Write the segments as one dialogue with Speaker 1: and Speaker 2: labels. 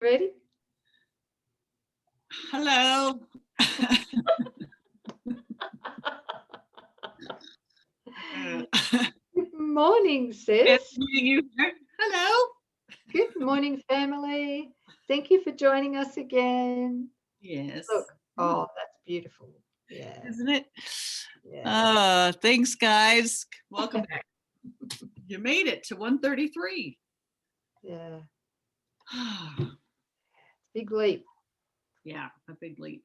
Speaker 1: Ready?
Speaker 2: Hello.
Speaker 1: Good morning, sis.
Speaker 2: Nice meeting you here. Hello.
Speaker 1: Good morning, family. Thank you for joining us again.
Speaker 2: Yes.
Speaker 1: Look, oh, that's beautiful. Yeah.
Speaker 2: Isn't it?
Speaker 1: Yeah.
Speaker 2: Thanks, guys. Welcome back. You made it to 133.
Speaker 1: Yeah. Big leap.
Speaker 2: Yeah, a big leap.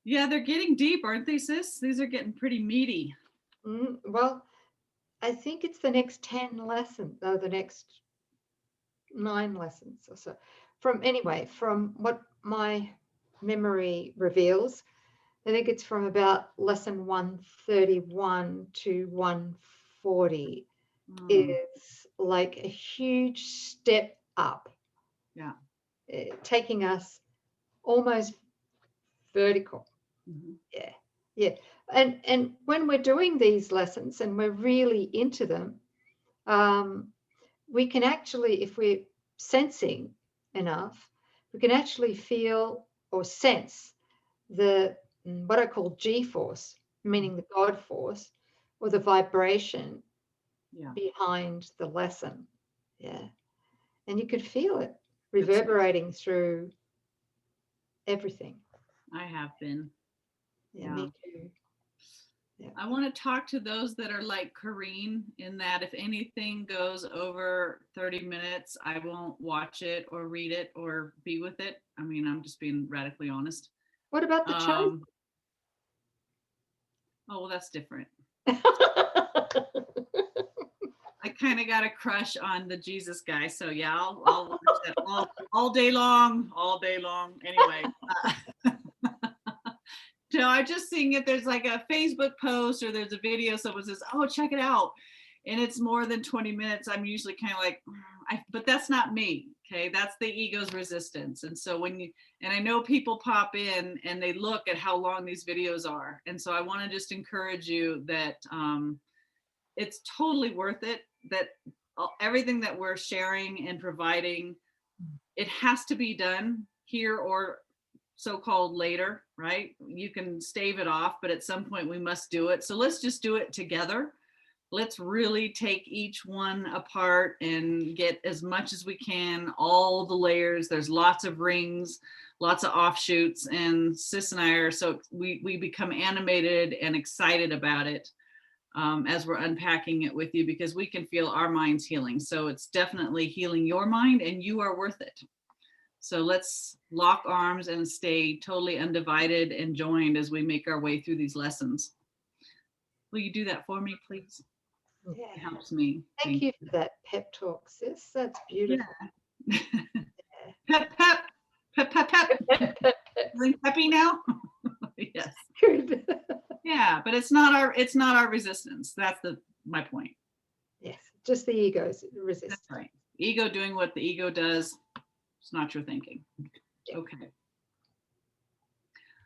Speaker 2: Yeah, they're getting deep, aren't they, sis? These are getting pretty meaty.
Speaker 1: Well, I think it's the next 10 lessons, no, the next 9 lessons or so. From what my memory reveals, I think it's from about lesson 131 to 140 is like a huge step up.
Speaker 2: Yeah.
Speaker 1: Taking us almost vertical. Yeah. Yeah. And when we're doing these lessons and we're really into them, we can actually, if we're sensing enough, we can actually feel or sense the what I call G force, meaning the God force, or the vibration behind the lesson. Yeah. And you could feel it reverberating through everything.
Speaker 2: I have been.
Speaker 1: Yeah, me too.
Speaker 2: Yeah. I want to talk to those that are like Coreen, in that if anything goes over 30 minutes, I won't watch it or read it or be with it. I mean, I'm just being radically honest.
Speaker 1: What about the chosen?
Speaker 2: Oh, well, that's different. I kind of got a crush on the Jesus guy. So yeah, I'll watch that all day long, Anyway. No, I'm just seeing if there's like a Facebook post or there's a video, someone says, oh, check it out. And it's more than 20 minutes. I'm usually kind of like, but that's not me. Okay. That's the ego's resistance. And so and I know people pop in and they look at how long these videos are. And so I want to just encourage you that it's totally worth it, that everything that we're sharing and providing, it has to be done here or so-called later, right? You can stave it off, but at some point we must do it. So let's just do it together. Let's really take each one apart and get as much as we can, all the layers. There's lots of rings, lots of offshoots, and Sis and I are, so we become animated and excited about it as we're unpacking it with you, because we can feel our minds healing. So it's definitely healing your mind, and you are worth it. So let's lock arms and stay totally undivided and joined as we make our way through these lessons. Will you do that for me, please?
Speaker 1: Yeah.
Speaker 2: It helps me.
Speaker 1: Thank you for that pep talk, sis. That's beautiful.
Speaker 2: Yeah. Pep, pep, pep, pep, pep. Feeling peppy now? Yes.
Speaker 1: Good.
Speaker 2: Yeah, but it's not our resistance. That's my point.
Speaker 1: Yes, just the ego's resistance.
Speaker 2: That's right. Ego doing what the ego does. It's not your thinking. Yeah. Okay.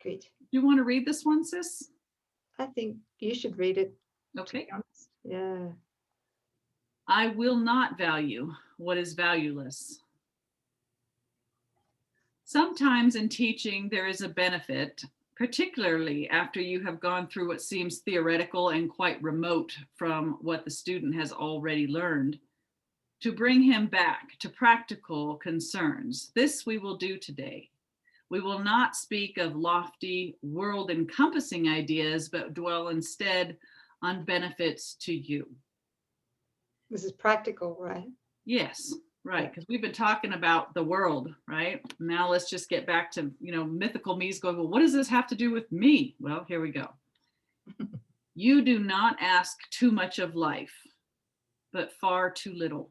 Speaker 1: Good.
Speaker 2: You want to read this one, sis?
Speaker 1: I think you should read it.
Speaker 2: Okay.
Speaker 1: Yeah.
Speaker 2: I will not value what is valueless. Sometimes in teaching, there is a benefit, particularly after you have gone through what seems theoretical and quite remote from what the student has already learned, to bring him back to practical concerns. This we will do today. We will not speak of lofty, world-encompassing ideas, but dwell instead on benefits to you.
Speaker 1: This is practical, right?
Speaker 2: Yes, right, because we've been talking about the world, right? Now let's just get back to, mythical me's going, well, what does this have to do with me? Well, here we go. You do not ask too much of life, but far too little.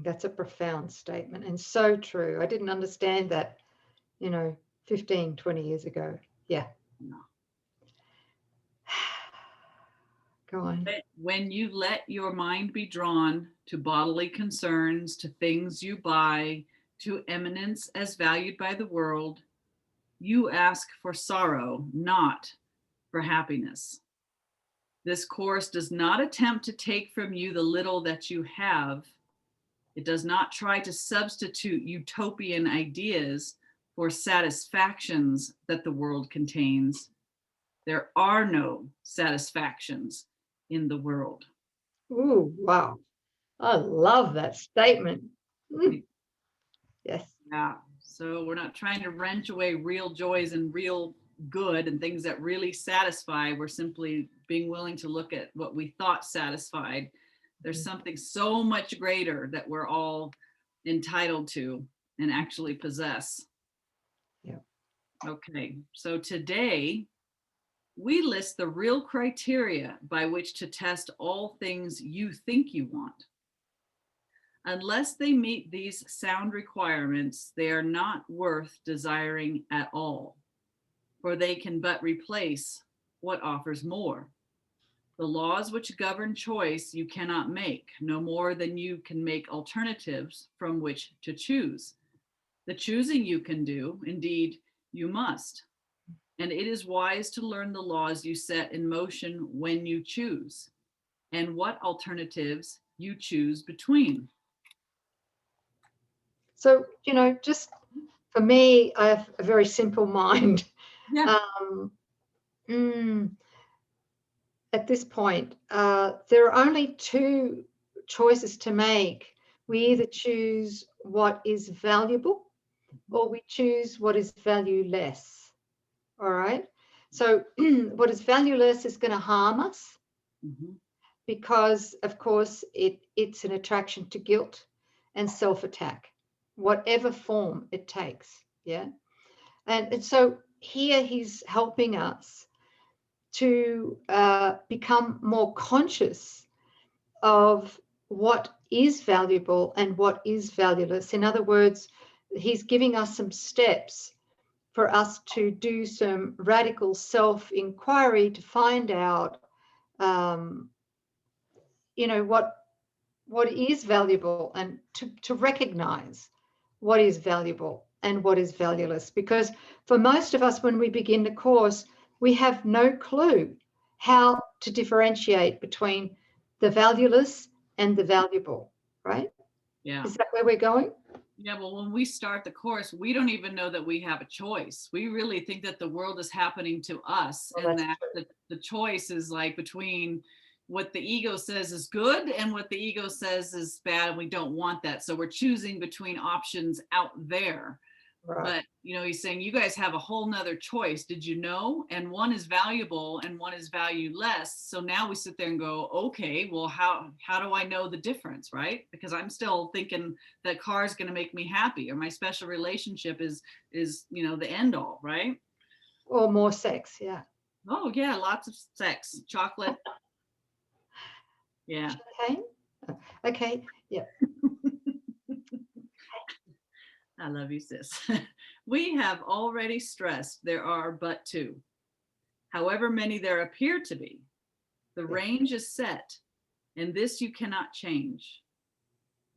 Speaker 1: That's a profound statement and so true. I didn't understand that, 15, 20 years ago. Yeah.
Speaker 2: No.
Speaker 1: Go on.
Speaker 2: When you let your mind be drawn to bodily concerns, to things you buy, to eminence as valued by the world, you ask for sorrow, not for happiness. This course does not attempt to take from you the little that you have, It does not try to substitute utopian ideas for satisfactions that the world contains. There are no satisfactions in the world.
Speaker 1: Ooh, wow. I love that statement. Mm, yes.
Speaker 2: Yeah. So we're not trying to wrench away real joys and real good and things that really satisfy. We're simply being willing to look at what we thought satisfied. There's something so much greater that we're all entitled to and actually possess.
Speaker 1: Yeah.
Speaker 2: Okay. So today we list the real criteria by which to test all things you think you want. Unless they meet these sound requirements, they are not worth desiring at all, for they can but replace what offers more. The laws which govern choice you cannot make, no more than you can make alternatives from which to choose. The choosing you can do, indeed, you must. And it is wise to learn the laws you set in motion when you choose, and what alternatives you choose between.
Speaker 1: So, just for me, I have a very simple mind.
Speaker 2: Yeah.
Speaker 1: Um, at this point, there are only two choices to make. We either choose what is valuable or we choose what is valueless. All right. So, what is valueless is going to harm us
Speaker 2: Mm-hmm.
Speaker 1: because, of course, it's an attraction to guilt and self-attack, whatever form it takes. Yeah. And so here he's helping us to become more conscious of what is valuable and what is valueless. In other words, he's giving us some steps for us to do some radical self-inquiry to find out, what is valuable and to recognize what is valuable and what is valueless. Because for most of us, when we begin the course, we have no clue how to differentiate between the valueless and the valuable, right?
Speaker 2: Yeah.
Speaker 1: Is that where we're going?
Speaker 2: Yeah, well, when we start the course, we don't even know that we have a choice. We really think that the world is happening to us,
Speaker 1: Well,
Speaker 2: and
Speaker 1: that's
Speaker 2: that
Speaker 1: true.
Speaker 2: the choice is like between what the ego says is good and what the ego says is bad, and we don't want that. So we're choosing between options out there.
Speaker 1: Right.
Speaker 2: But he's saying you guys have a whole nother choice. Did you know? And one is valuable and one is valueless. So now we sit there and go, okay, well, how do I know the difference, right? Because I'm still thinking that car is going to make me happy, or my special relationship is the end all, right?
Speaker 1: Or more sex, yeah.
Speaker 2: Oh yeah, lots of sex, chocolate. Yeah.
Speaker 1: Okay. Okay. Yeah.
Speaker 2: I love you, sis. We have already stressed there are but two. However many there appear to be, the range is set, and this you cannot change.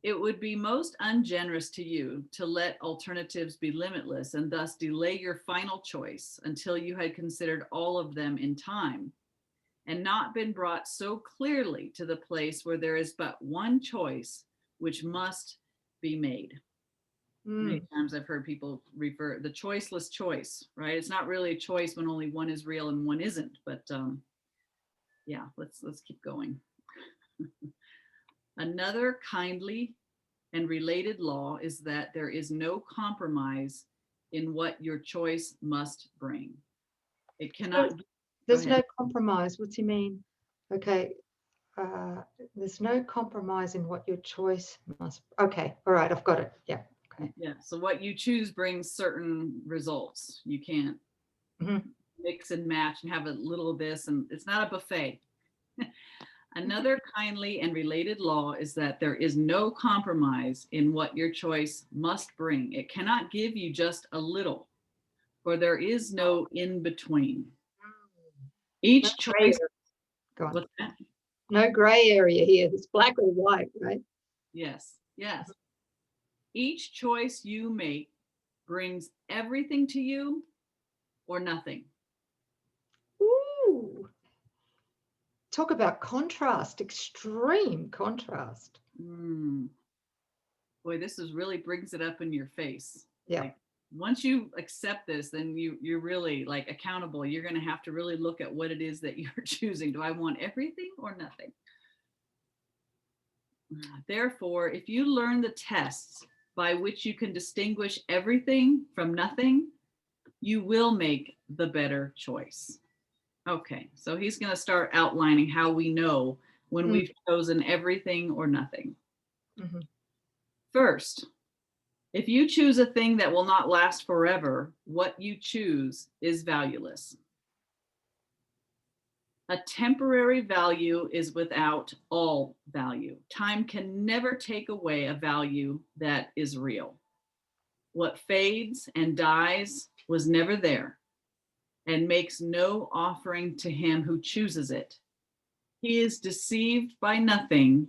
Speaker 2: It would be most ungenerous to you to let alternatives be limitless and thus delay your final choice until you had considered all of them in time and not been brought so clearly to the place where there is but one choice which must be made. Many times I've heard people refer the choiceless choice, right? It's not really a choice when only one is real and one isn't, but yeah, let's keep going. Another kindly and related law is that there is no compromise in what your choice must bring. It cannot.
Speaker 1: So there's no compromise. What's he mean? Okay. There's no compromise in what your choice must. Okay. All right. I've got it. Yeah. Okay.
Speaker 2: Yeah. So what you choose brings certain results. You can't mix and match and have a little of this, and it's not a buffet. Another kindly and related law is that there is no compromise in what your choice must bring. It cannot give you just a little, for there is no in between. Each choice.
Speaker 1: Go on.
Speaker 2: What's that?
Speaker 1: No gray area here. It's black or white, right?
Speaker 2: Yes, yes. Each choice you make brings everything to you or nothing.
Speaker 1: Ooh. Talk about contrast, extreme contrast.
Speaker 2: Boy, this is really brings it up in your face.
Speaker 1: Yeah.
Speaker 2: Like, once you accept this, then you're really like accountable. You're going to have to really look at what it is that you're choosing. Do I want everything or nothing? Therefore, if you learn the tests by which you can distinguish everything from nothing, you will make the better choice. Okay, so he's going to start outlining how we know when we've chosen everything or nothing.
Speaker 1: Mm-hmm.
Speaker 2: First, if you choose a thing that will not last forever, what you choose is valueless. A temporary value is without all value. Time can never take away a value that is real. What fades and dies was never there and makes no offering to him who chooses it. He is deceived by nothing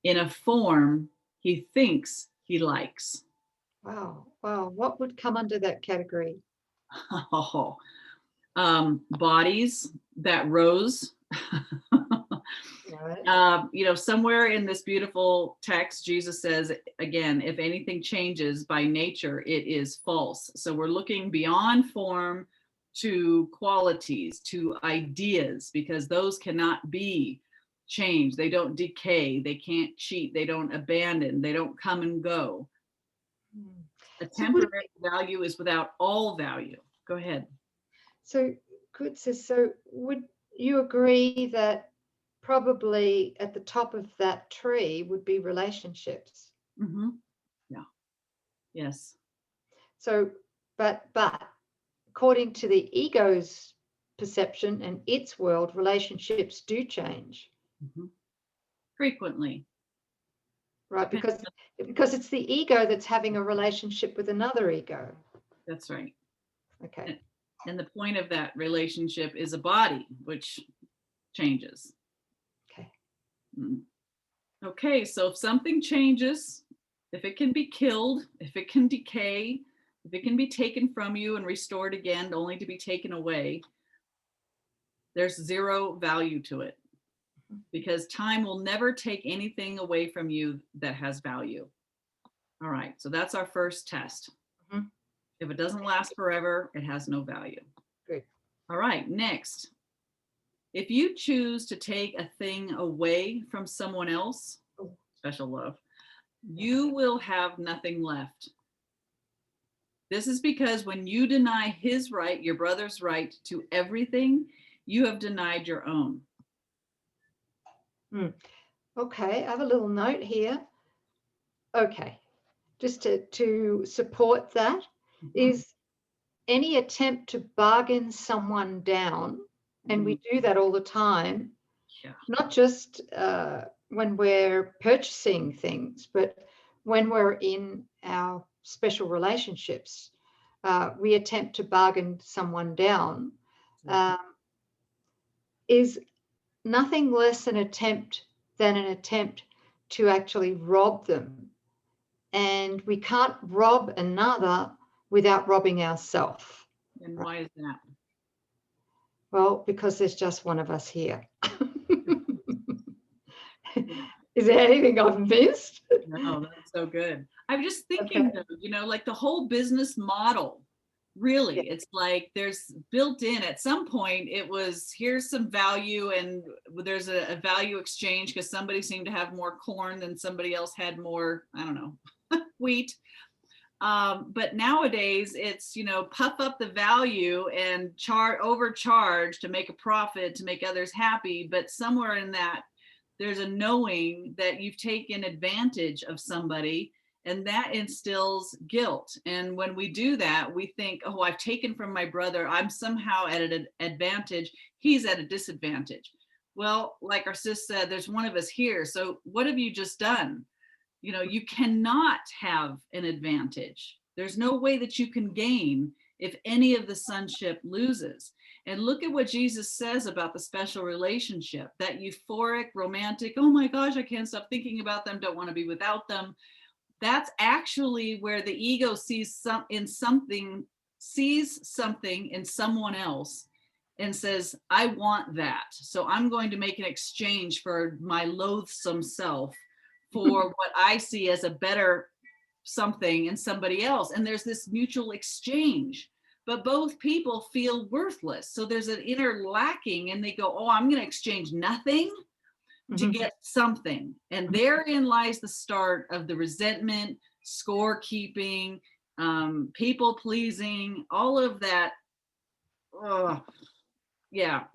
Speaker 2: in a form he thinks he likes.
Speaker 1: Wow. Wow. What would come under that category?
Speaker 2: Oh, bodies that rose.
Speaker 1: Right.
Speaker 2: Somewhere in this beautiful text, Jesus says, again, if anything changes by nature, it is false. So we're looking beyond form to qualities, to ideas, because those cannot be changed. They don't decay. They can't cheat. They don't abandon. They don't come and go. A
Speaker 1: So would it
Speaker 2: temporary value is without all value. Go ahead.
Speaker 1: So good. So would you agree that probably at the top of that tree would be relationships?
Speaker 2: Mm-hmm. Yeah. Yes.
Speaker 1: So, but according to the ego's perception and its world, relationships do change,
Speaker 2: Mm-hmm. Frequently.
Speaker 1: right? Because it's the ego that's having a relationship with another ego.
Speaker 2: That's right.
Speaker 1: Okay.
Speaker 2: And the point of that relationship is a body, which changes.
Speaker 1: Okay.
Speaker 2: Okay, so if something changes, if it can be killed, if it can decay, if it can be taken from you and restored again, only to be taken away, there's zero value to it, because time will never take anything away from you that has value. All right, so that's our first test.
Speaker 1: Mm-hmm.
Speaker 2: If it doesn't last forever, it has no value.
Speaker 1: Good.
Speaker 2: All right, next. If you choose to take a thing away from someone else, special love, you will have nothing left. This is because when you deny his right, your brother's right to everything, you have denied your own.
Speaker 1: Okay, I have a little note here. Okay, just to support that, is any attempt to bargain someone down, and we do that all the time, not just when we're purchasing things, but when we're in our special relationships, we attempt to bargain someone down, is nothing less an attempt than an attempt to actually rob them. And we can't rob another without robbing ourselves.
Speaker 2: And why is that?
Speaker 1: Well, because there's just one of us here. Is there anything I've missed?
Speaker 2: No, that's so good. I'm just thinking, though, like the whole business model, really, it's like there's built in at some point, it was here's some value and there's a value exchange because somebody seemed to have more corn than somebody else had more, I don't know, wheat. But nowadays it's, puff up the value and overcharge to make a profit, to make others happy. But somewhere in that, there's a knowing that you've taken advantage of somebody, and that instills guilt. And when we do that, we think, oh, I've taken from my brother. I'm somehow at an advantage. He's at a disadvantage. Well, like our sis said, there's one of us here. So what have you just done? You cannot have an advantage. There's no way that you can gain if any of the sonship loses. And look at what Jesus says about the special relationship, that euphoric, romantic, oh my gosh, I can't stop thinking about them, don't want to be without them. That's actually where the ego sees something in someone else and says, I want that. So I'm going to make an exchange for my loathsome self for what I see as a better something in somebody else. And there's this mutual exchange, but both people feel worthless. So there's an inner lacking, and they go, oh, I'm going to exchange nothing to get something. And therein lies the start of the resentment, scorekeeping, people pleasing, all of that.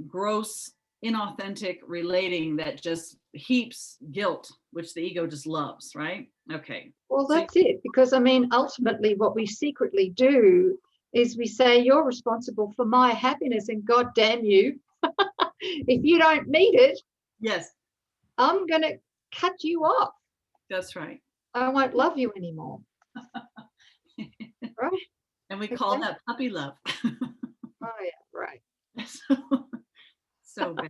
Speaker 2: Gross, inauthentic relating that just heaps guilt, which the ego just loves, right? Okay.
Speaker 1: Well, that's it. Because I mean, ultimately, what we secretly do is we say, you're responsible for my happiness, and God damn you, if you don't meet it,
Speaker 2: yes,
Speaker 1: I'm going to cut you off.
Speaker 2: That's right.
Speaker 1: I won't love you anymore. Right?
Speaker 2: And we call that puppy love.
Speaker 1: Oh, yeah, right.
Speaker 2: So bad.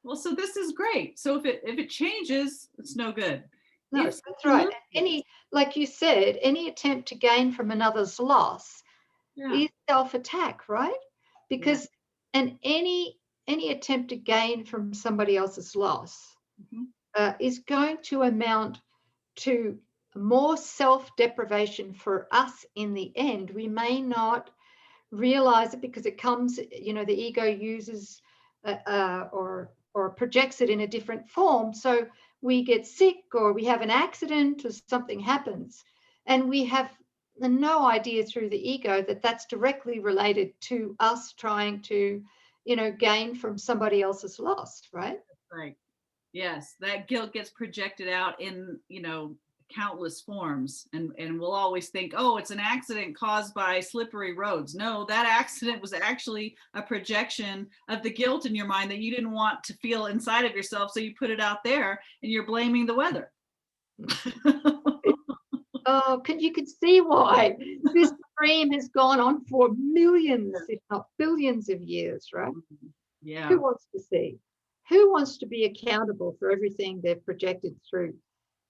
Speaker 2: Well, so this is great. So if it changes, it's no good.
Speaker 1: No, that's right. Any, like you said, any attempt to gain from another's loss is self-attack, right? Because and any attempt to gain from somebody else's loss is going to amount to more self-deprivation for us in the end. We may not realize it because it comes, the ego uses or projects it in a different form. So we get sick, or we have an accident, or something happens, and we have no idea through the ego that that's directly related to us trying to, gain from somebody else's loss, right?
Speaker 2: Right. Yes, that guilt gets projected out in, countless forms, and we'll always think, oh, it's an accident caused by slippery roads. No, that accident was actually a projection of the guilt in your mind that you didn't want to feel inside of yourself, so you put it out there, and you're blaming the weather.
Speaker 1: Oh, you can see why this dream has gone on for millions, if not billions of years, right?
Speaker 2: Yeah.
Speaker 1: Who wants to see? Who wants to be accountable for everything they've projected through,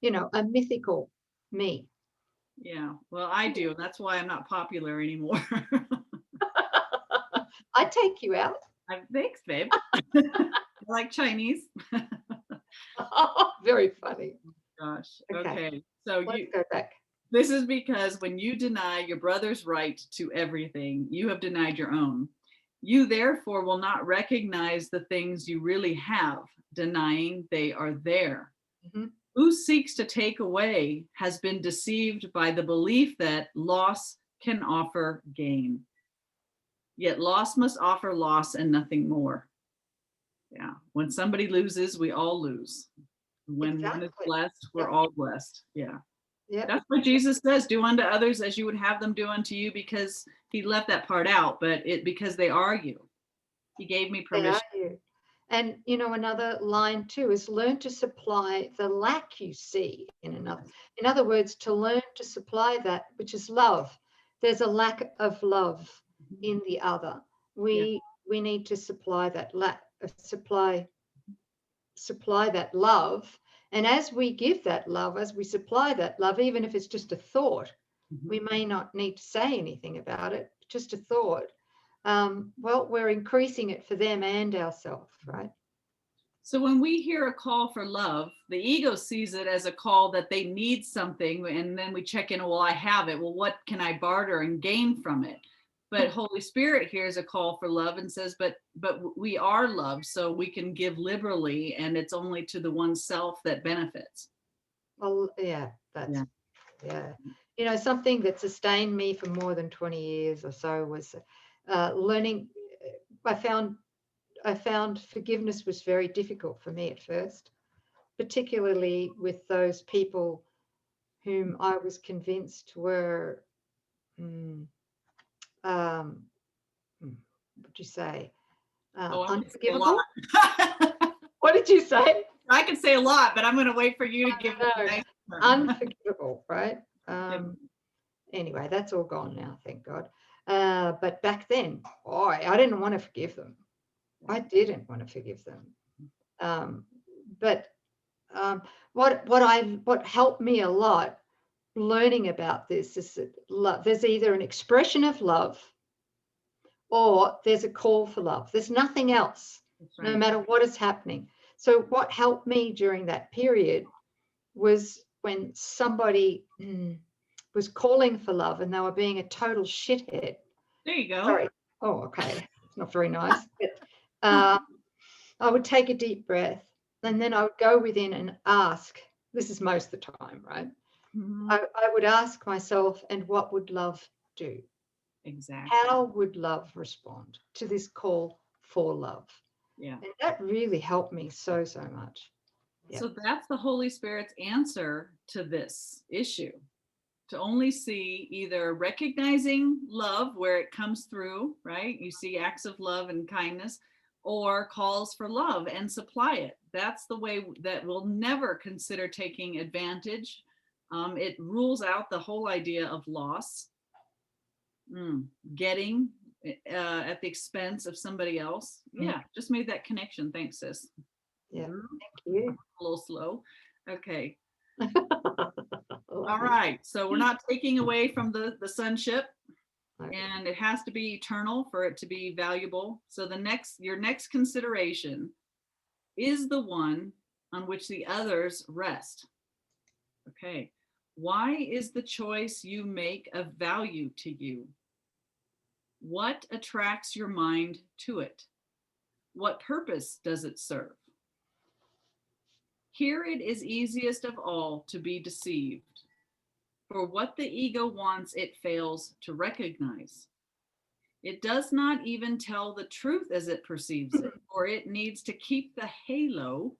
Speaker 1: a mythical me?
Speaker 2: Yeah, well, I do. That's why I'm not popular anymore.
Speaker 1: I'd take you out.
Speaker 2: Thanks, babe. I like Chinese.
Speaker 1: Very funny.
Speaker 2: Gosh. Okay. So
Speaker 1: let's go back.
Speaker 2: This is because when you deny your brother's right to everything, you have denied your own. You therefore will not recognize the things you really have, denying they are there. Who seeks to take away has been deceived by the belief that loss can offer gain. Yet loss must offer loss and nothing more. Yeah. When somebody loses, we all lose. When one is blessed, we're all blessed. Yeah. Yeah. That's what Jesus says, do unto others as you would have them do unto you, because he left that part out, but because they are you. He gave me permission.
Speaker 1: They are you. And, another line too is learn to supply the lack you see in another. In other words, to learn to supply that, which is love. There's a lack of love in the other. We need to supply that supply that love. And as we give that love, as we supply that love, even if it's just a thought, we may not need to say anything about it, just a thought. Well, we're increasing it for them and ourselves, right?
Speaker 2: So when we hear a call for love, the ego sees it as a call that they need something, and then we check in, well, I have it. Well, what can I barter and gain from it? But Holy Spirit hears a call for love and says, but we are love, so we can give liberally, and it's only to the one self that benefits.
Speaker 1: Well, yeah. Something that sustained me for more than 20 years or so was learning. I found forgiveness was very difficult for me at first, particularly with those people whom I was convinced were, what would you say, unforgivable? What did you say?
Speaker 2: I could say a lot, but I'm going to wait for you to give me a nice
Speaker 1: unforgivable, right? Anyway, that's all gone now, thank God. But back then, I didn't want to forgive them. I didn't want to forgive them. But what helped me a lot learning about this is that there's either an expression of love or there's a call for love. There's nothing else, no matter what is happening. So what helped me during that period was when somebody was calling for love and they were being a total shithead.
Speaker 2: There you go.
Speaker 1: Sorry. Oh, okay. It's not very nice. But I would take a deep breath and then I would go within and ask. This is most of the time, right?
Speaker 2: Mhm.
Speaker 1: I would ask myself, and what would love do?
Speaker 2: Exactly.
Speaker 1: How would love respond to this call for love?
Speaker 2: Yeah.
Speaker 1: And that really helped me so much. Yeah.
Speaker 2: So that's the Holy Spirit's answer to this issue. To only see either recognizing love where it comes through, right? You see acts of love and kindness, or calls for love and supply it. That's the way that we'll never consider taking advantage. It rules out the whole idea of loss, getting at the expense of somebody else. Yeah, just made that connection. Thanks, sis.
Speaker 1: Yeah, thank you.
Speaker 2: A little slow. Okay. All right. So we're not taking away from the sonship, and it has to be eternal for it to be valuable. So your next consideration is the one on which the others rest. Okay. Why is the choice you make of value to you? What attracts your mind to it? What purpose does it serve? Here it is easiest of all to be deceived. For what the ego wants, it fails to recognize. It does not even tell the truth as it perceives it, for it needs to keep the halo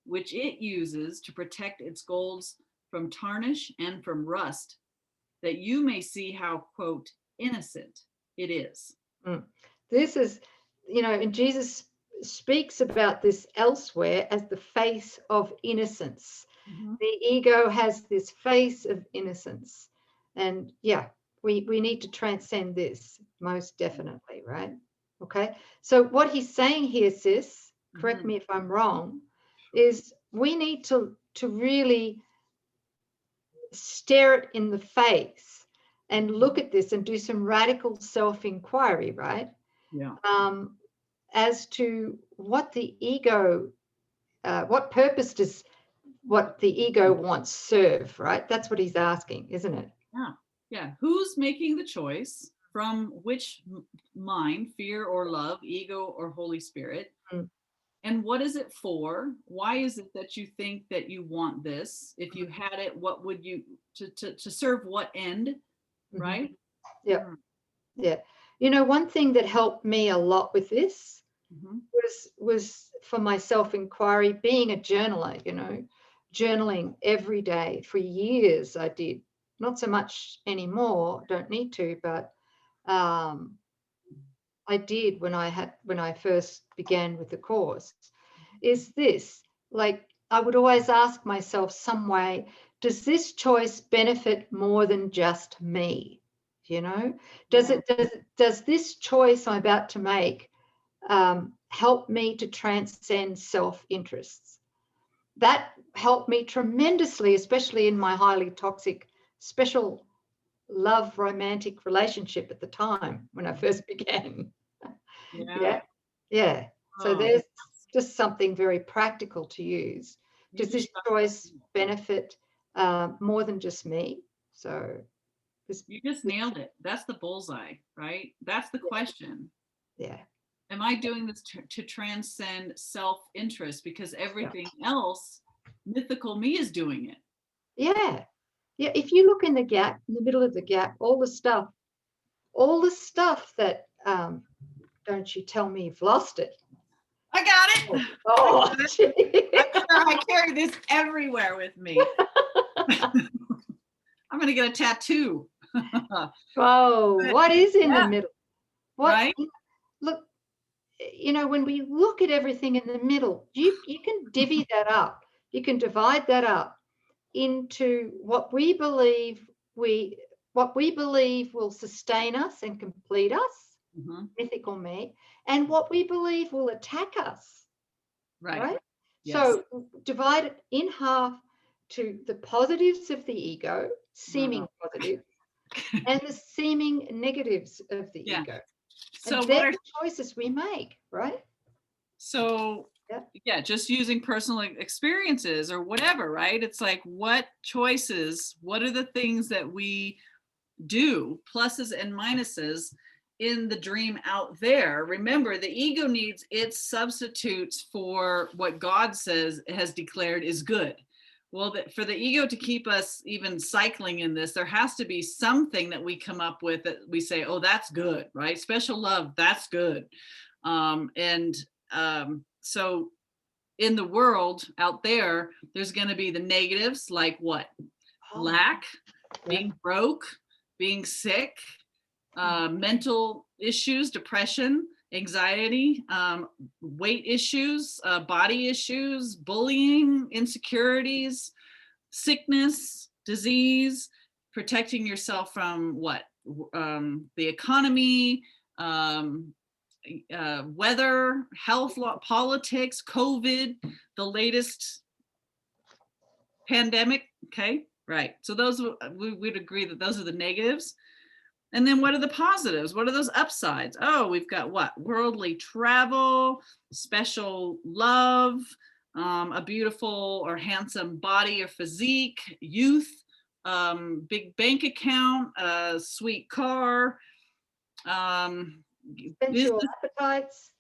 Speaker 2: which it uses to protect its goals from tarnish and from rust, that you may see how, quote, innocent it is.
Speaker 1: This is, and Jesus speaks about this elsewhere as the face of innocence. The ego has this face of innocence. And yeah, we need to transcend this most definitely, right? Okay. So what he's saying here, sis, correct me if I'm wrong, is we need to really stare it in the face and look at this and do some radical self-inquiry, right?
Speaker 2: Yeah.
Speaker 1: As to what the ego, what purpose does what the ego wants serve, right? That's what he's asking, isn't it?
Speaker 2: Yeah. Yeah. Who's making the choice from which mind, fear or love, ego or Holy Spirit? And what is it for? Why is it that you think that you want this? If you had it, what would you to serve what end? Right?
Speaker 1: Yeah. Yeah. One thing that helped me a lot with this was for my self-inquiry, being a journaler, journaling every day for years. I did, not so much anymore, don't need to, but I did when I first began with the course. Is this, like, I would always ask myself some way, does this choice benefit more than just me? Does this choice I'm about to make help me to transcend self-interests? That helped me tremendously, especially in my highly toxic special love romantic relationship at the time when I first began. Yeah. So there's just something very practical to use. Does this choice benefit more than just me? So
Speaker 2: you just nailed it. That's the bullseye, right? That's the question.
Speaker 1: Yeah.
Speaker 2: Am I doing this to transcend self-interest? Because everything else, mythical me, is doing it.
Speaker 1: Yeah. Yeah. If you look in the gap, in the middle of the gap, all the stuff that, don't you tell me you've lost it.
Speaker 2: I got it.
Speaker 1: Oh,
Speaker 2: I carry this everywhere with me. I'm going to get a tattoo.
Speaker 1: Oh, what is in the middle? What?
Speaker 2: Right?
Speaker 1: Look, when we look at everything in the middle, you can divvy that up. You can divide that up into what we believe will sustain us and complete us, mythical me, and what we believe will attack us. Right? Yes. So divide it in half to the positives of the ego, seeming positive, and the seeming negatives of the ego. So and they're the choices we make, right?
Speaker 2: So yeah, just using personal experiences or whatever, right? It's like, what choices, what are the things that we do, pluses and minuses in the dream out there? Remember, the ego needs its substitutes for what God says has declared is good. Well, for the ego to keep us even cycling in this, there has to be something that we come up with that we say, oh, that's good, right? Special love, that's good. So in the world out there, there's going to be the negatives, like what? Lack, being broke, being sick, mental issues, depression, anxiety, weight issues, body issues, bullying, insecurities, sickness, disease, protecting yourself from what? The economy, weather, health, politics, COVID, the latest pandemic. Okay, right. So those, we would agree that those are the negatives. And then what are the positives? What are those upsides? Oh, we've got what? Worldly travel, special love, a beautiful or handsome body or physique, youth, big bank account, a sweet car,
Speaker 1: sensual appetites,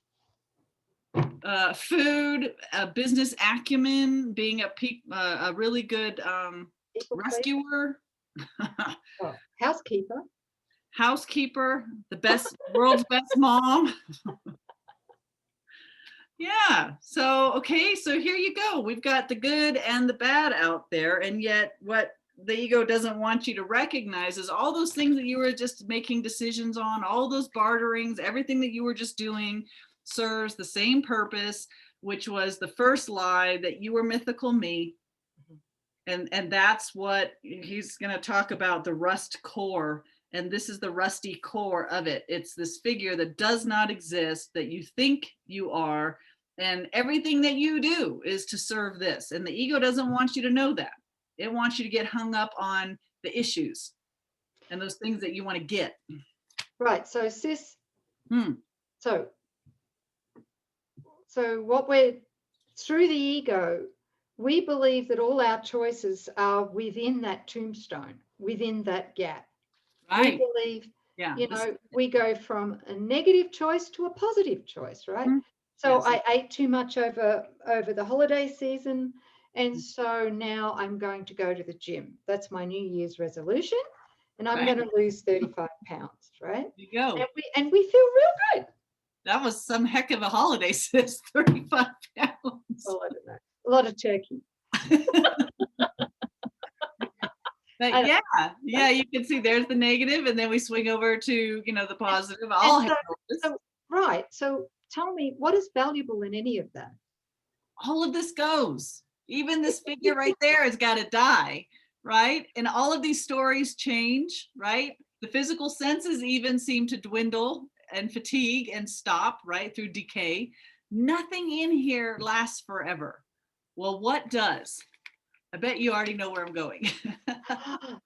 Speaker 2: food, business acumen, being a really good rescuer,
Speaker 1: housekeeper,
Speaker 2: the best, world's best mom. Yeah. So, okay. So here you go. We've got the good and the bad out there. And yet what the ego doesn't want you to recognize is all those things that you were just making decisions on, all those barterings, everything that you were just doing serves the same purpose, which was the first lie, that you were mythical me. And that's what he's going to talk about, the rust core. And this is the rusty core of it. It's this figure that does not exist, that you think you are. And everything that you do is to serve this. And the ego doesn't want you to know that. It wants you to get hung up on the issues and those things that you want to get.
Speaker 1: Right. So sis, so what we're, through the ego, we believe that all our choices are within that tombstone, within that gap.
Speaker 2: Right.
Speaker 1: We believe, we go from a negative choice to a positive choice, right? So yes. I ate too much over the holiday season, and so now I'm going to go to the gym. That's my New Year's resolution, and I'm going to lose 35 pounds, right?
Speaker 2: There you go.
Speaker 1: And we feel real good.
Speaker 2: That was some heck of a holiday, sis, 35 pounds.
Speaker 1: Well, I don't know. A lot of turkey.
Speaker 2: But yeah, you can see there's the negative, and then we swing over to, the positive.
Speaker 1: Right. So tell me, what is valuable in any of that?
Speaker 2: All of this goes. Even this figure right there has got to die, right? And all of these stories change, right? The physical senses even seem to dwindle and fatigue and stop, right, through decay. Nothing in here lasts forever. Well, what does? I bet you already know where I'm going.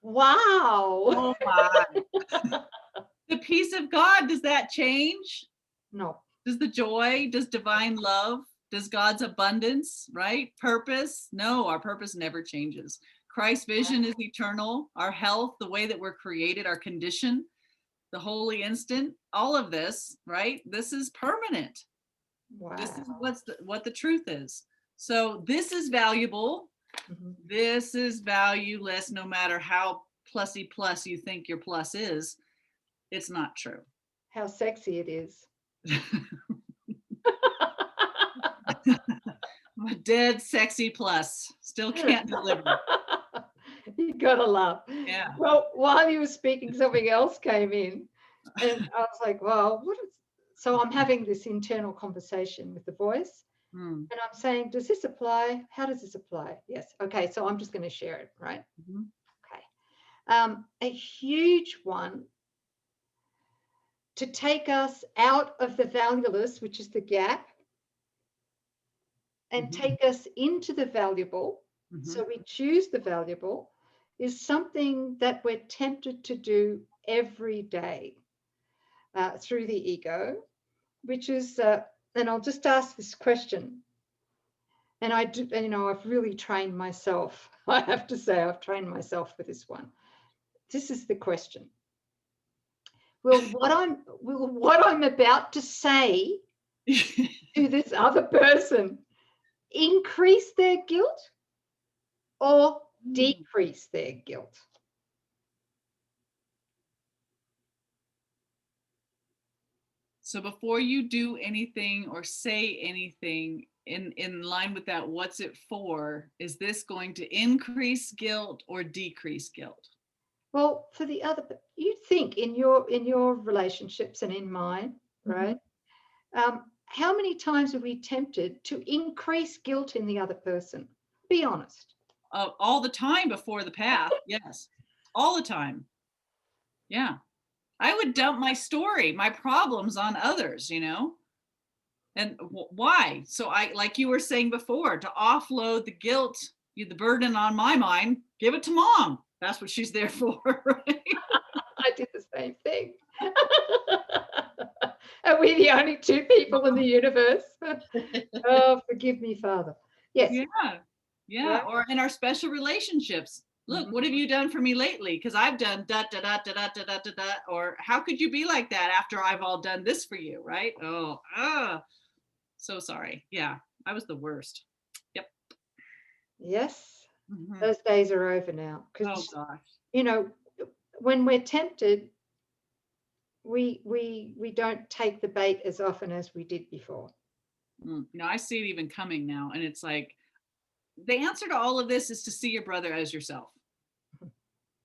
Speaker 1: Wow.
Speaker 2: Oh my. The peace of God, does that change?
Speaker 1: No.
Speaker 2: Does the joy, does divine love, does God's abundance, right? Purpose? No, our purpose never changes. Christ's vision is eternal. Our health, the way that we're created, our condition, the holy instant, all of this, right? This is permanent. Wow. This is what the truth is. So this is valuable. This is valueless, no matter how plussy plus you think your plus is. It's not true.
Speaker 1: How sexy it is.
Speaker 2: I'm a dead sexy plus. Still can't deliver.
Speaker 1: You gotta laugh. Yeah. Well, while you were speaking, something else came in, and I was like, "Well, what is?" So I'm having this internal conversation with the voice, and I'm saying, "Does this apply? How does this apply?" Yes. Okay. So I'm just going to share it, right? Okay. A huge one to take us out of the valueless, which is the gap, and take us into the valuable. So we choose the valuable, is something that we're tempted to do every day through the ego, which is, and I'll just ask this question. And I do, you know, I've really trained myself. I have to say, I've trained myself with this one. This is the question. Will what I'm about to say to this other person increase their guilt or decrease their guilt?
Speaker 2: So before you do anything or say anything in line with that, what's it for? Is this going to increase guilt or decrease guilt?
Speaker 1: Well, for the other, you think in your relationships and in mine, right? How many times are we tempted to increase guilt in the other person? Be honest.
Speaker 2: All the time before the path. Yes, all the time. Yeah. I would dump my story, my problems on others, you know? And why? So I, like you were saying before, to offload the guilt, the burden on my mind, give it to mom. That's what she's there for, right?
Speaker 1: I did the same thing. Are we the only two people in the universe? Oh, forgive me, Father. Yes.
Speaker 2: Yeah.
Speaker 1: Right?
Speaker 2: Or in our special relationships. Look, what have you done for me lately? Because I've done da da da da da da da da da. Or how could you be like that after I've all done this for you, right? Oh, so sorry. Yeah, I was the worst. Yep.
Speaker 1: Yes. Those days are over now.
Speaker 2: Oh gosh.
Speaker 1: You know, when we're tempted, we don't take the bait as often as we did before.
Speaker 2: No, I see it even coming now, and it's like the answer to all of this is to see your brother as yourself.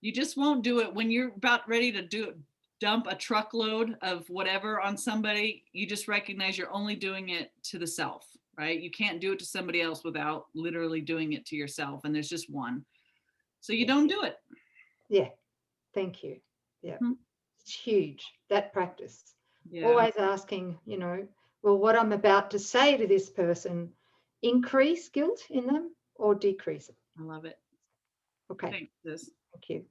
Speaker 2: You just won't do it when you're about ready to dump a truckload of whatever on somebody. You just recognize you're only doing it to the self, right? You can't do it to somebody else without literally doing it to yourself, and there's just one. So you don't do it.
Speaker 1: Yeah. Thank you. Yeah. It's huge, that practice.
Speaker 2: Yeah.
Speaker 1: Always asking, you know, will what I'm about to say to this person increase guilt in them or decrease it?
Speaker 2: I love it.
Speaker 1: Okay.
Speaker 2: Thanks, sis.
Speaker 1: Thank you.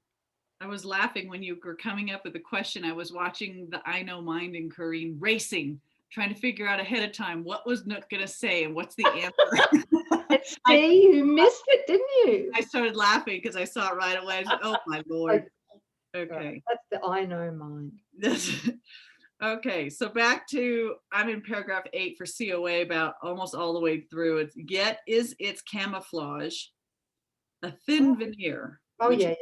Speaker 2: I was laughing when you were coming up with the question. I was watching the I Know Mind and Coreen racing, trying to figure out ahead of time what was Nouk going to say and what's the answer.
Speaker 1: See, you missed it, didn't you?
Speaker 2: I started laughing because I saw it right away. I said, oh my Lord. Okay.
Speaker 1: That's the I Know Mind.
Speaker 2: Okay, so back to, I'm in paragraph 8 for COA, about almost all the way through. It's yet is its camouflage a thin veneer.
Speaker 1: Oh, yeah.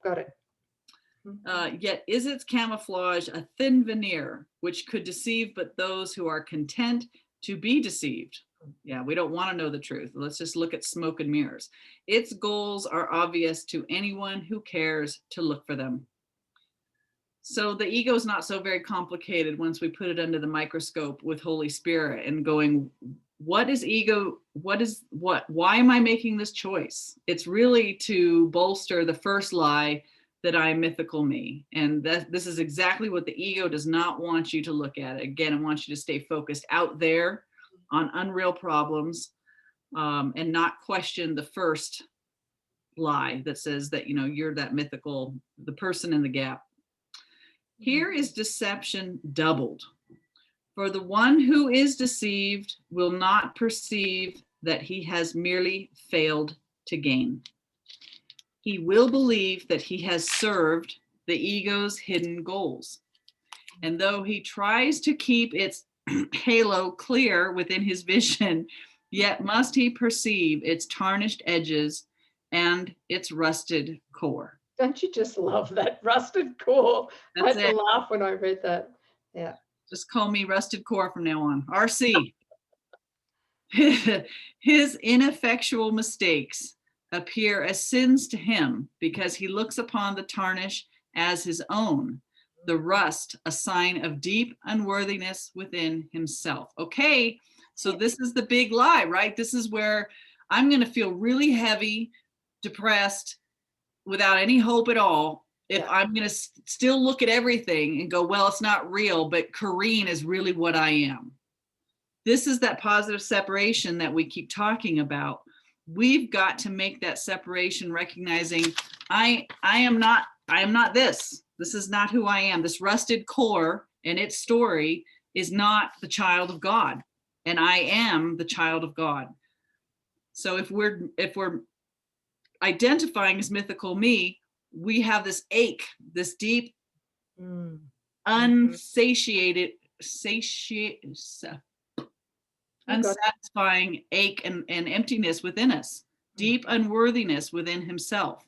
Speaker 1: Got it.
Speaker 2: Yet is its camouflage a thin veneer, which could deceive but those who are content to be deceived. Yeah, we don't want to know the truth. Let's just look at smoke and mirrors. Its goals are obvious to anyone who cares to look for them. So the ego is not so very complicated once we put it under the microscope with Holy Spirit and going, what is ego? Why am I making this choice? It's really to bolster the first lie that I'm mythical me. And this is exactly what the ego does not want you to look at. Again, it wants you to stay focused out there on unreal problems and not question the first lie that says that, you know, you're that mythical, the person in the gap. Here is deception doubled. For the one who is deceived will not perceive that he has merely failed to gain. He will believe that he has served the ego's hidden goals. And though he tries to keep its halo clear within his vision, yet must he perceive its tarnished edges and its rusted core.
Speaker 1: Don't you just love that rusted core? I had to laugh when I read that. Yeah.
Speaker 2: Just call me Rusted Core from now on. RC. His ineffectual mistakes appear as sins to him because he looks upon the tarnish as his own, the rust a sign of deep unworthiness within himself. Okay, so this is the big lie, right? This is where I'm going to feel really heavy, depressed, without any hope at all. If I'm going to still look at everything and go, well, it's not real, but Coreen is really what I am. This is that positive separation that we keep talking about. We've got to make that separation, recognizing I am not this. This is not who I am. This rusted core and its story is not the child of God. And I am the child of God. So if we're identifying as mythical me, we have this ache, this deep, unsatiated, unsatisfying ache and emptiness within us, deep unworthiness within himself.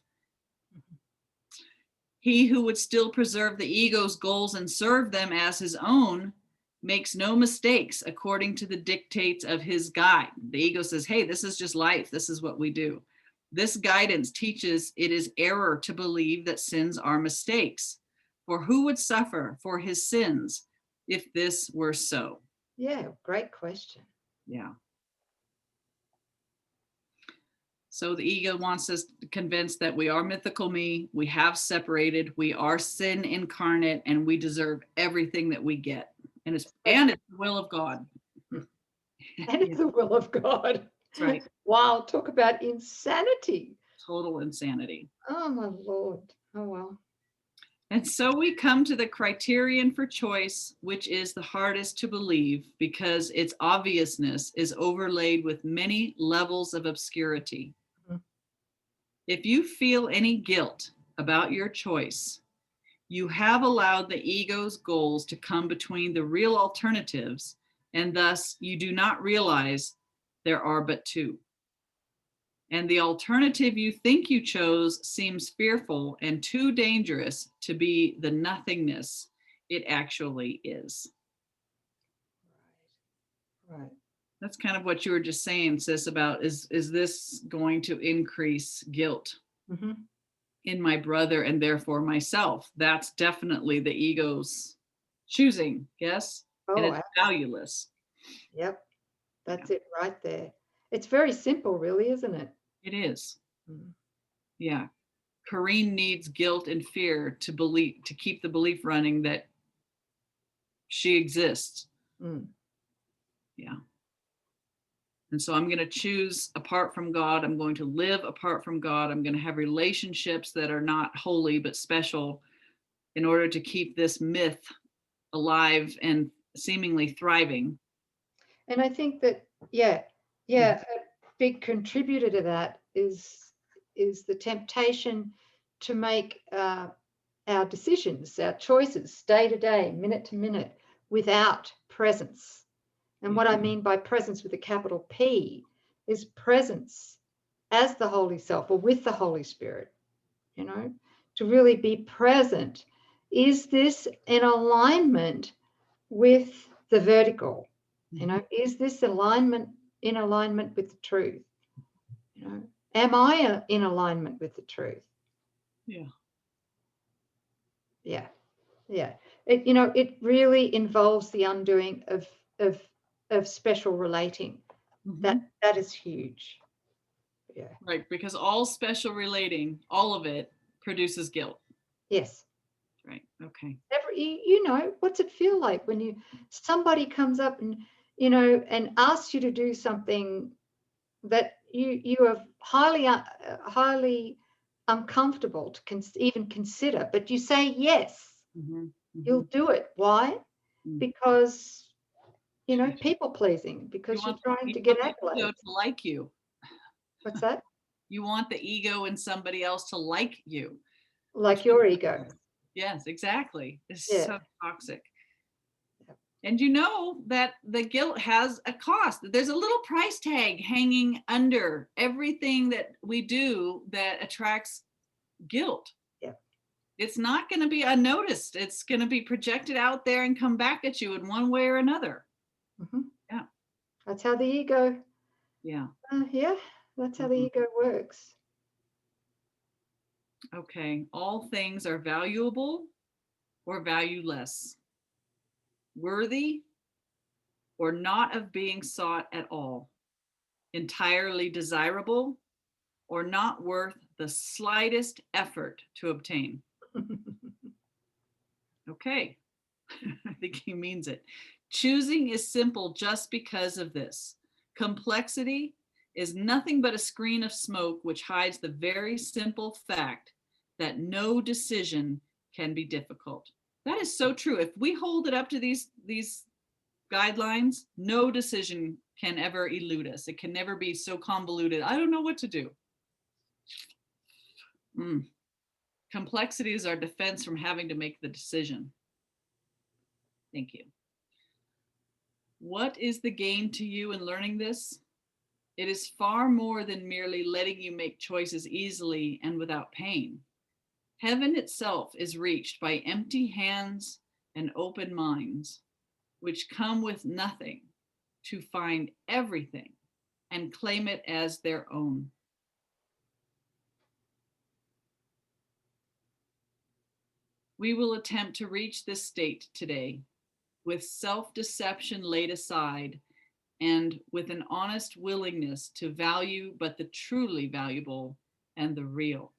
Speaker 2: He who would still preserve the ego's goals and serve them as his own makes no mistakes according to the dictates of his guide. The ego says, hey, this is just life. This is what we do. This guidance teaches it is error to believe that sins are mistakes. For who would suffer for his sins if this were so?
Speaker 1: Yeah, great question.
Speaker 2: Yeah. So the ego wants us convinced that we are mythical me, we have separated, we are sin incarnate, and we deserve everything that we get. And it's the will of God.
Speaker 1: And it's the will of God.
Speaker 2: That's right.
Speaker 1: Wow, talk about insanity.
Speaker 2: Total insanity.
Speaker 1: Oh my Lord. Oh well.
Speaker 2: And so we come to the criterion for choice, which is the hardest to believe because its obviousness is overlaid with many levels of obscurity. If you feel any guilt about your choice, you have allowed the ego's goals to come between the real alternatives, and thus you do not realize there are but two. And the alternative you think you chose seems fearful and too dangerous to be the nothingness it actually is.
Speaker 1: Right.
Speaker 2: That's kind of what you were just saying, sis, about is this going to increase guilt in my brother and therefore myself? That's definitely the ego's choosing, yes? And it's valueless.
Speaker 1: Yep, that's it right there. It's very simple, really, isn't it?
Speaker 2: It is. Yeah. Coreen needs guilt and fear to believe, to keep the belief running that she exists. Yeah. And so I'm going to choose apart from God. I'm going to live apart from God. I'm going to have relationships that are not holy but special in order to keep this myth alive and seemingly thriving.
Speaker 1: And I think that, a big contributor to that is the temptation to make our decisions, our choices, day to day, minute to minute, without presence. And what I mean by presence with a capital P is presence as the Holy Self or with the Holy Spirit, to really be present. Is this in alignment with the vertical? Is this in alignment with the truth? Am I in alignment with the truth?
Speaker 2: Yeah.
Speaker 1: It really involves the undoing of special relating. That is huge. Yeah.
Speaker 2: Right, because all special relating, all of it produces guilt.
Speaker 1: Yes.
Speaker 2: Right. Okay.
Speaker 1: What's it feel like when somebody comes up and and asks you to do something that you are highly uncomfortable to even consider, but you say yes. You'll do it. Why? Because people pleasing, because you're trying to get accolades.
Speaker 2: To like you.
Speaker 1: What's that?
Speaker 2: You want the ego in somebody else to like you.
Speaker 1: Like your ego.
Speaker 2: Yes, exactly. It's so toxic.
Speaker 1: Yep.
Speaker 2: And you know that the guilt has a cost. There's a little price tag hanging under everything that we do that attracts guilt.
Speaker 1: Yep.
Speaker 2: It's not going to be unnoticed. It's going to be projected out there and come back at you in one way or another. Yeah.
Speaker 1: That's how the ego.
Speaker 2: Yeah.
Speaker 1: That's how the ego works.
Speaker 2: Okay. All things are valuable or valueless, worthy or not of being sought at all, entirely desirable or not worth the slightest effort to obtain. Okay. I think he means it. Choosing is simple just because of this. Complexity is nothing but a screen of smoke which hides the very simple fact that no decision can be difficult. That is so true. If we hold it up to these guidelines, no decision can ever elude us. It can never be so convoluted. I don't know what to do. Complexity is our defense from having to make the decision. Thank you. What is the gain to you in learning this? It is far more than merely letting you make choices easily and without pain. Heaven itself is reached by empty hands and open minds, which come with nothing to find everything and claim it as their own. We will attempt to reach this state today with self-deception laid aside and with an honest willingness to value but the truly valuable and the real.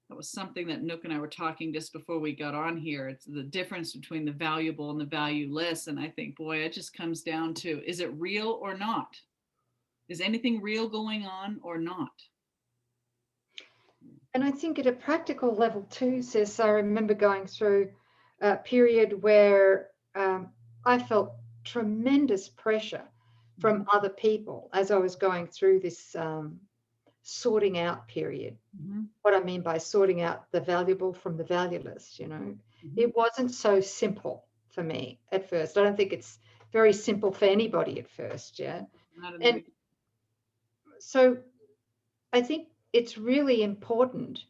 Speaker 2: That was something that Nouk and I were talking just before we got on here. It's the difference between the valuable and the valueless. And I think, boy, it just comes down to, is it real or not? Is anything real going on or not?
Speaker 1: And I think at a practical level too, sis, I remember going through a period where I felt tremendous pressure from other people as I was going through this sorting out period. What I mean by sorting out the valuable from the valueless, you know, it wasn't so simple for me at first. I don't think it's very simple for anybody at first. Yeah. And so I think it's really important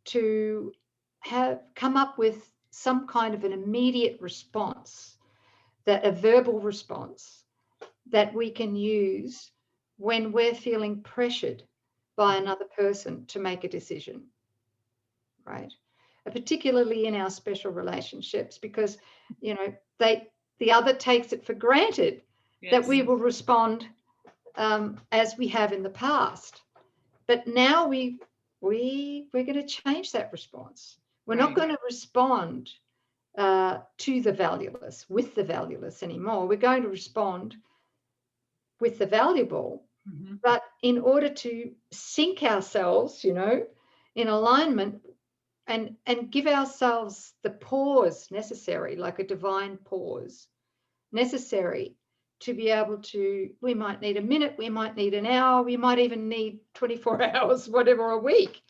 Speaker 1: to have come up with some kind of an immediate response, that a verbal response that we can use when we're feeling pressured by another person to make a decision, right? Particularly in our special relationships, because, you know, the other takes it for granted that we will respond as we have in the past. But now we're going to change that response. We're not going to respond to the valueless, with the valueless anymore. We're going to respond with the valuable. But in order to sync ourselves, you know, in alignment and give ourselves the pause necessary, like a divine pause necessary to be able to, we might need a minute, we might need an hour, we might even need 24 hours, whatever, a week,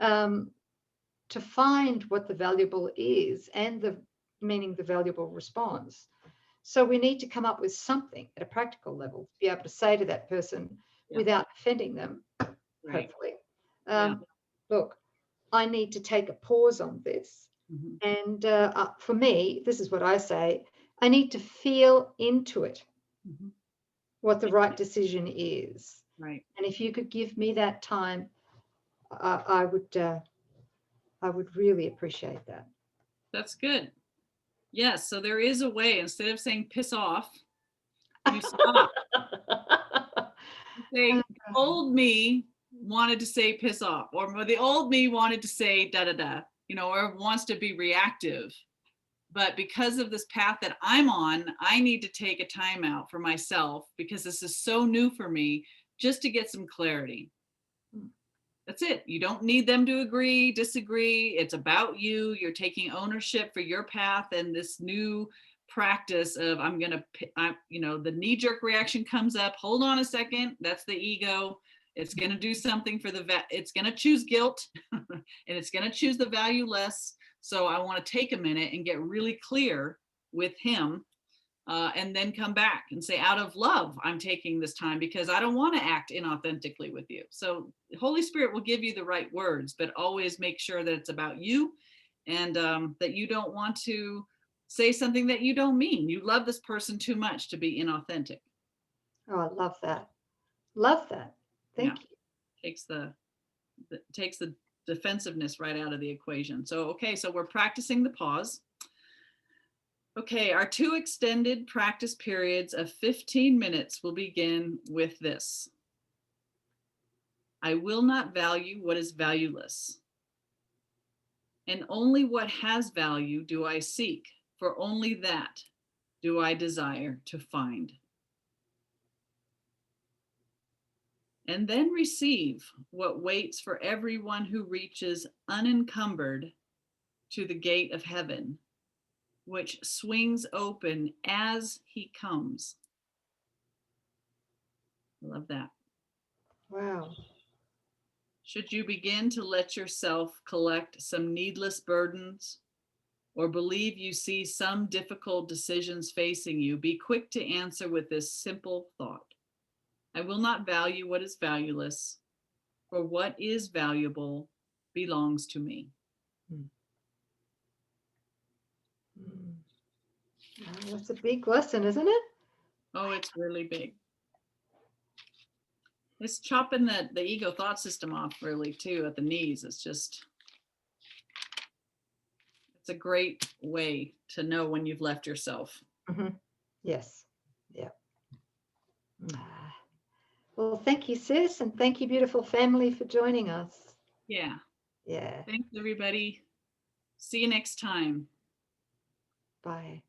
Speaker 1: to find what the valuable is and the meaning the valuable response. So we need to come up with something at a practical level to be able to say to that person without offending them, hopefully. Look, I need to take a pause on this. And for me, this is what I say, I need to feel into it what the right decision is.
Speaker 2: Right.
Speaker 1: And if you could give me that time, I would really appreciate that.
Speaker 2: That's good. Yes. So there is a way, instead of saying piss off, you stop. You say, old me wanted to say piss off, or the old me wanted to say da da da, you know, or wants to be reactive. But because of this path that I'm on, I need to take a time out for myself because this is so new for me, just to get some clarity. That's it. You don't need them to agree, disagree. It's about you. You're taking ownership for your path and this new practice of the knee-jerk reaction comes up. Hold on a second. That's the ego. It's going to do something for it's going to choose guilt and it's going to choose the valueless. So I want to take a minute and get really clear with him and then come back and say, out of love, I'm taking this time because I don't want to act inauthentically with you. So the Holy Spirit will give you the right words, but always make sure that it's about you and that you don't want to say something that you don't mean. You love this person too much to be inauthentic.
Speaker 1: Oh, I love that. Love that. Thank you.
Speaker 2: Takes the defensiveness right out of the equation. So, okay, so we're practicing the pause. Okay, our 2 extended practice periods of 15 minutes will begin with this. I will not value what is valueless. And only what has value do I seek, for only that do I desire to find. And then receive what waits for everyone who reaches unencumbered to the gate of heaven, which swings open as he comes. I love that.
Speaker 1: Wow.
Speaker 2: Should you begin to let yourself collect some needless burdens or believe you see some difficult decisions facing you, be quick to answer with this simple thought. I will not value what is valueless, for what is valuable belongs to me.
Speaker 1: Wow, that's a big lesson, isn't it?
Speaker 2: Oh, it's really big. It's chopping the ego thought system off really too at the knees. It's a great way to know when you've left yourself.
Speaker 1: Mm-hmm. Yes. Yeah. Well, thank you, sis, and thank you, beautiful family, for joining us.
Speaker 2: Yeah.
Speaker 1: Yeah.
Speaker 2: Thanks, everybody. See you next time.
Speaker 1: Bye.